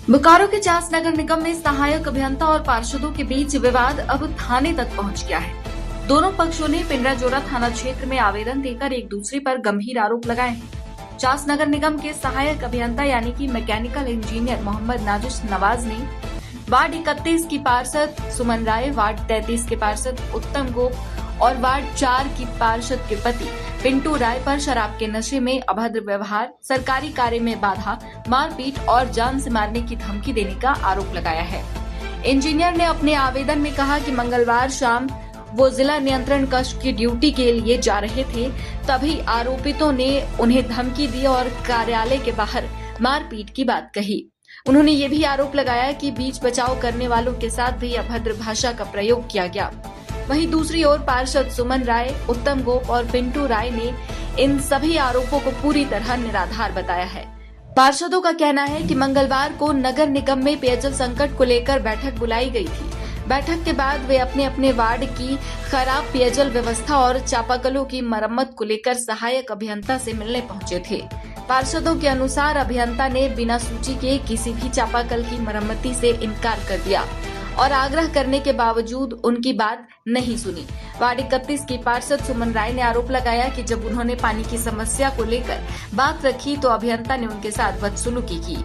बोकारो के चास नगर निगम में सहायक अभियंता और पार्षदों के बीच विवाद अब थाने तक पहुंच गया है। दोनों पक्षों ने पिंडराजोरा थाना क्षेत्र में आवेदन देकर एक दूसरे पर गंभीर आरोप लगाए हैं। चास नगर निगम के सहायक अभियंता यानी कि मैकेनिकल इंजीनियर मोहम्मद नाजिश नवाज ने वार्ड 31 की पार्षद सुमन राय, वार्ड 33 के पार्षद उत्तम गोप और वार्ड 4 की पार्षद के पति पिंटू राय पर शराब के नशे में अभद्र व्यवहार, सरकारी कार्य में बाधा, मारपीट और जान से मारने की धमकी देने का आरोप लगाया है। इंजीनियर ने अपने आवेदन में कहा कि मंगलवार शाम वो जिला नियंत्रण कक्ष की ड्यूटी के लिए जा रहे थे, तभी आरोपितों ने उन्हें धमकी दी और कार्यालय के बाहर मारपीट की बात कही। उन्होंने ये भी आरोप लगाया कि बीच बचाव करने वालों के साथ भी अभद्र भाषा का प्रयोग किया गया। वहीं दूसरी ओर पार्षद सुमन राय, उत्तम गोप और पिंटू राय ने इन सभी आरोपों को पूरी तरह निराधार बताया है। पार्षदों का कहना है कि मंगलवार को नगर निगम में पेयजल संकट को लेकर बैठक बुलाई गई थी। बैठक के बाद वे अपने अपने वार्ड की खराब पेयजल व्यवस्था और चापाकलों की मरम्मत को लेकर सहायक अभियंता से मिलने पहुंचे थे। पार्षदों के अनुसार अभियंता ने बिना सूची के किसी भी चापाकल की मरम्मती से इनकार कर दिया और आग्रह करने के बावजूद उनकी बात नहीं सुनी। वार्ड 31 की पार्षद सुमन राय ने आरोप लगाया कि जब उन्होंने पानी की समस्या को लेकर बात रखी तो अभियंता ने उनके साथ बदसलूकी की।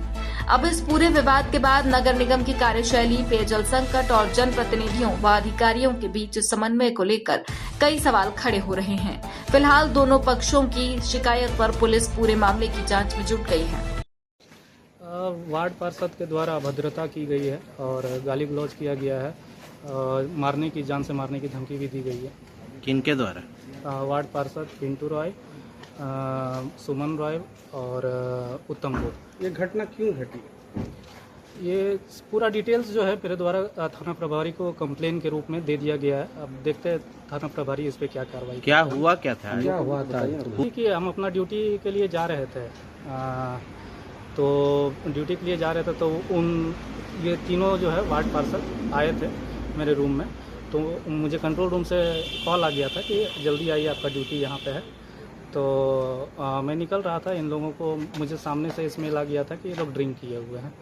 अब इस पूरे विवाद के बाद नगर निगम की कार्यशैली, पेयजल संकट और जनप्रतिनिधियों व अधिकारियों के बीच समन्वय को लेकर कई सवाल खड़े हो रहे हैं। फिलहाल दोनों पक्षों की शिकायत पर पुलिस पूरे मामले की जांच में जुट गई है। वार्ड पार्षद के द्वारा अभद्रता की गई है और गाली गलौज किया गया है, मारने की, जान से मारने की धमकी भी दी गई है। किनके द्वारा? वार्ड पार्षद पिंटू राय, सुमन राय और उत्तम गोप। ये घटना क्यों घटी? ये पूरा डिटेल्स जो है मेरे द्वारा थाना प्रभारी को कंप्लेन के रूप में दे दिया गया है। अब देखते हैं थाना प्रभारी इस पे क्या कार्रवाई। क्या हुआ क्या था? कि हम अपना ड्यूटी के लिए जा रहे थे, तो ड्यूटी के लिए जा रहे थे तो ये तीनों जो है वार्ड पार्षद आए थे मेरे रूम में। तो मुझे कंट्रोल रूम से कॉल आ गया था कि जल्दी आइए, आपका ड्यूटी यहाँ पे है। तो मैं निकल रहा था, इन लोगों को मुझे सामने से स्मेल आ गया था कि ये लोग ड्रिंक किए हुए हैं।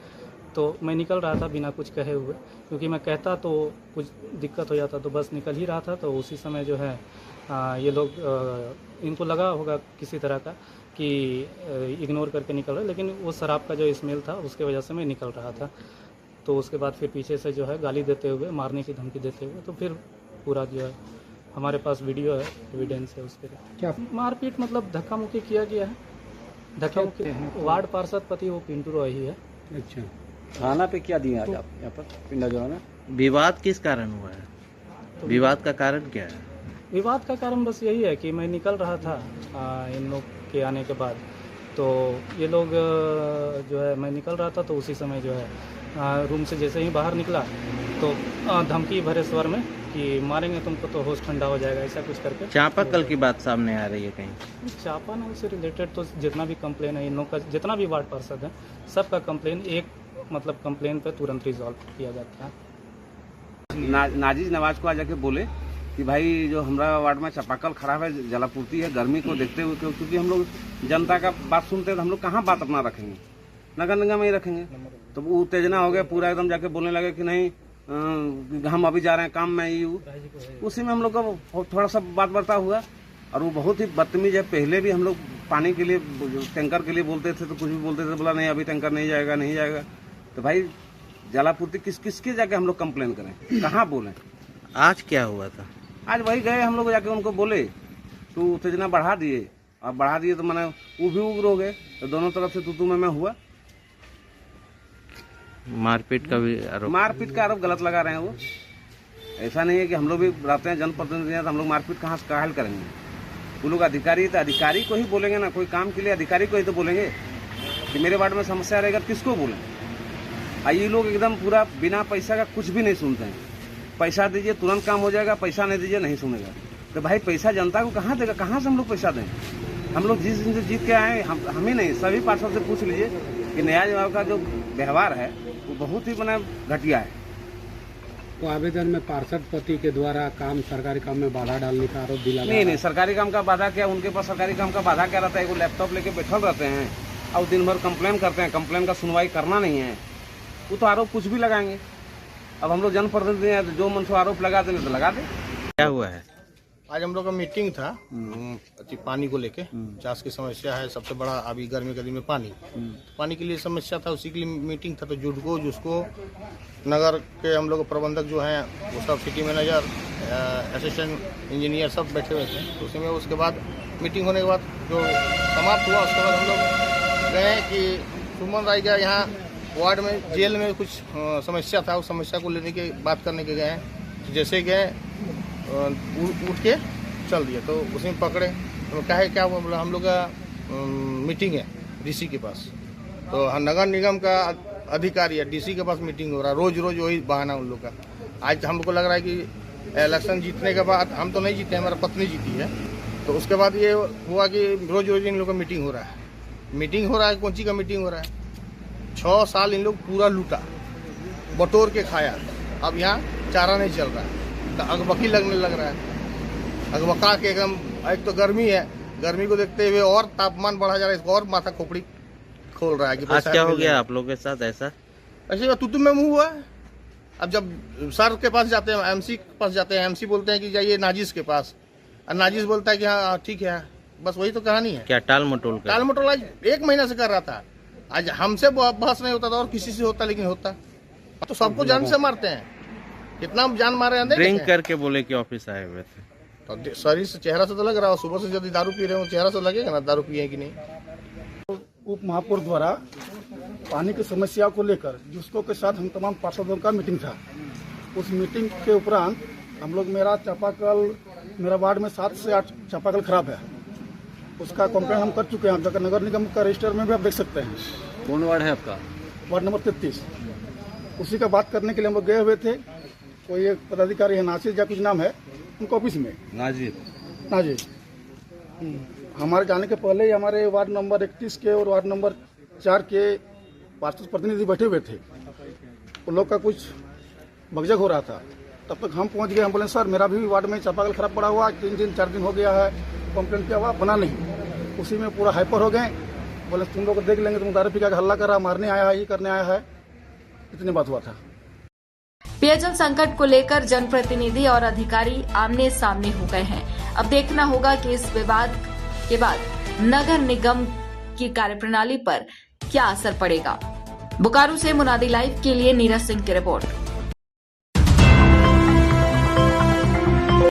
तो मैं निकल रहा था बिना कुछ कहे हुए, क्योंकि मैं कहता तो कुछ दिक्कत हो जाता, तो बस निकल ही रहा था। तो उसी समय जो है ये लोग, इनको लगा होगा किसी तरह का कि इग्नोर करके निकल रहे, लेकिन वो शराब का जो स्मेल था उसके वजह से मैं निकल रहा था। तो उसके बाद फिर पीछे से जो है गाली देते हुए, मारने की धमकी देते हुए, तो फिर पूरा जो है हमारे पास वीडियो है, एविडेंस है उसके। क्या मारपीट मतलब धक्का मुक्की किया गया है। धक्का मुक्की वार्ड पार्षद पति वो पिंटू राय ही है। अच्छा, थाना पे क्या दिया आज आप यहाँ पर पिंडराजोरा में? विवाद किस कारण हुआ है? विवाद का कारण क्या है? विवाद का कारण बस यही है कि मैं निकल रहा था इन लोग के आने के बाद। तो ये लोग जो है, मैं निकल रहा था तो उसी समय जो है रूम से जैसे ही बाहर निकला तो धमकी भरे स्वर में कि मारेंगे तुमको तो होश ठंडा हो जाएगा, ऐसा कुछ करके। चापाकल की बात सामने आ रही है कहीं? चापाकल से रिलेटेड तो जितना भी कंप्लेन है इन लोग का, जितना भी वार्ड पार्षद है, सबका कंप्लेन एक मतलब कंप्लेन पे तुरंत रिजॉल्व किया जाता है। नाजिश नवाज को आ जाके बोले कि भाई जो हमारा वार्ड में चापाकल खराब है, जलापूर्ति है, गर्मी को देखते हुए, क्योंकि हम लोग जनता का बात सुनते हैं तो हम लोग कहाँ बात अपना रखेंगे, नगर निगम में ही रखेंगे। तो वो उत्तेजना हो गया, पूरा एकदम जाके बोलने लगे कि नहीं हम अभी जा रहे हैं काम में ही। उसी में हम लोग का थोड़ा सा बात बर्ता हुआ और वो बहुत ही बदतमीज है। पहले भी हम लोग पानी के लिए, टैंकर के लिए बोलते थे तो कुछ भी बोलते थे, बोला नहीं अभी टैंकर नहीं जाएगा, नहीं जाएगा। तो भाई जलापूर्ति किसके जाके हम लोग कंप्लेन करें, कहाँ बोलें? आज क्या हुआ था? आज वही गए हम लोग जाके उनको बोले तो उत्तेजना बढ़ा दिए, और बढ़ा दिए तो मैंने वो भी उग्र हो गए, तो दोनों तरफ से तू मैं हुआ। मारपीट का भी आरोप? मारपीट का आरोप गलत लगा रहे हैं वो। ऐसा नहीं है कि हम लोग भी रहते हैं जनप्रतिनिधि हैं तो हम लोग मारपीट कहाँ से कायल करेंगे। वो लोग अधिकारी, तो अधिकारी को ही बोलेंगे ना, कोई काम के लिए अधिकारी को ही तो बोलेंगे कि मेरे वार्ड में समस्या रहेगा, किसको बोलें? ये लोग एकदम पूरा बिना पैसा का कुछ भी नहीं सुनते हैं। पैसा दीजिए तुरंत काम हो जाएगा, पैसा नहीं दीजिए नहीं सुनेगा। तो भाई पैसा जनता को कहाँ देगा, कहाँ से हम लोग पैसा दें? हम लोग जिस दिन से जीत के आए, हम ही नहीं, सभी पार्षद से पूछ लीजिए कि नया जवाब का जो व्यवहार है वो बहुत ही घटिया है। तो आवेदन में पार्षद पति के द्वारा सरकारी काम में बाधा डालने का आरोप दिला? नहीं, सरकारी काम का बाधा क्या, उनके पास सरकारी काम का बाधा क्या रहता है? वो लैपटॉप लेके बैठल रहते हैं और दिन भर कंप्लेन करते हैं, कंप्लेन का सुनवाई करना नहीं है। वो तो आरोप कुछ भी लगाएंगे। अब हम लोग जनप्रतिनिधि हैं, तो जो मन से आरोप लगा देंगे तो लगा दे। क्या हुआ है? आज हम लोग का मीटिंग था पानी को लेके। चास की समस्या है, सबसे बड़ा अभी गर्मी के दिन में पानी के लिए समस्या था, उसी के लिए मीटिंग था। तो जुडको जिसको नगर के हम लोग प्रबंधक जो हैं वो सब, सिटी मैनेजर, असिस्टेंट इंजीनियर सब बैठे हुए थे। तो उसी में उसके बाद मीटिंग होने के बाद जो समाप्त हुआ, उसके बाद हम लोग गए कि सुमन राय का यहाँ वार्ड में जेल में कुछ समस्या था, उस समस्या को लेने के बात करने के गए। जैसे गए उठ के चल दिया, तो उसी में पकड़े। तो क्या हुआ, बोला हम लोग का मीटिंग है डीसी के पास। तो नगर निगम का अधिकारी है, डीसी के पास मीटिंग हो रहा है। रोज रोज वही बहाना उन लोग का। आज हमको लग रहा है कि इलेक्शन जीतने के बाद, हम तो नहीं जीते, हमारा पत्नी जीती है, तो उसके बाद ये हुआ कि रोज रोज इन लोग का मीटिंग हो रहा है। मीटिंग हो रहा है, कौन सी का मीटिंग हो रहा है? 6 साल इन लोग पूरा लूटा, बटोर के खाया। अब यहाँ चारा नहीं चल रहा है, तो अगबकी लगने लग रहा है। अगबका के एकदम, एक तो गर्मी है, गर्मी को देखते हुए और तापमान बढ़ा जा रहा है, इसको और माथा खोपड़ी खोल रहा है कि आज क्या हो गया आप लोगों के साथ ऐसा? ऐसे तुतु में मुंह हुआ है। अब जब सर के पास जाते हैं, एमसी के पास जाते हैं, एमसी बोलते हैं कि जाइए नाजिस के पास, और नाजिस बोलता है कि हाँ ठीक है। बस वही तो कहानी है। क्या टाल मटोल कर? टाल मटोल आज 1 महीना से कर रहा था। आज हमसे बहस नहीं होता था और किसी से होता, लेकिन होता तो सबको जान से मारते हैं। कितना जान मारे हैं? ड्रिंक करके बोले कि ऑफिस आए हुए थे। तो शरीर से, चेहरा से तो लग रहा है। सुबह से यदि दारू पी रहे हो, चेहरा से लगेगा ना दारू पिए कि नहीं। उप महापौर द्वारा पानी की समस्या को लेकर जिसको के साथ हम तमाम पार्षदों का मीटिंग था। उस मीटिंग के उपरांत हम लोग, मेरा वार्ड में 7 से 8 चापाकल खराब है, उसका कंप्लेंट हम कर चुके हैं। आप नगर निगम का रजिस्टर में भी आप देख सकते हैं। कौन वार्ड है आपका? Ward number 33। उसी का बात करने के लिए हम लोग गए हुए थे। कोई एक पदाधिकारी है, नासिर या कुछ नाम है, उनके ऑफिस में। नाजिर। हमारे जाने के पहले ही हमारे वार्ड नंबर 31 के और वार्ड नंबर 4 के पार्षद प्रतिनिधि बैठे हुए थे। उन लोग का कुछ भगजग हो रहा था। तब तक हम पहुंच गए। हम बोले सर मेरा भी वार्ड में चापाकल खराब पड़ा हुआ, 3 दिन 4 दिन हो गया है, कंप्लेंट किया हुआ, बना नहीं। उसी में पूरा हाइपर हो गए। बोले तुम लोग देख लेंगे, तुम दारू पी के हल्ला कर रहा, मारने आया है, ये करने आया है। इतनी बात हुआ था। पेयजल संकट को लेकर जनप्रतिनिधि और अधिकारी आमने सामने हो गए हैं। अब देखना होगा कि इस विवाद के बाद नगर निगम की कार्यप्रणाली पर क्या असर पड़ेगा। बोकारो से मुनादी लाइव के लिए नीरज सिंह की रिपोर्ट।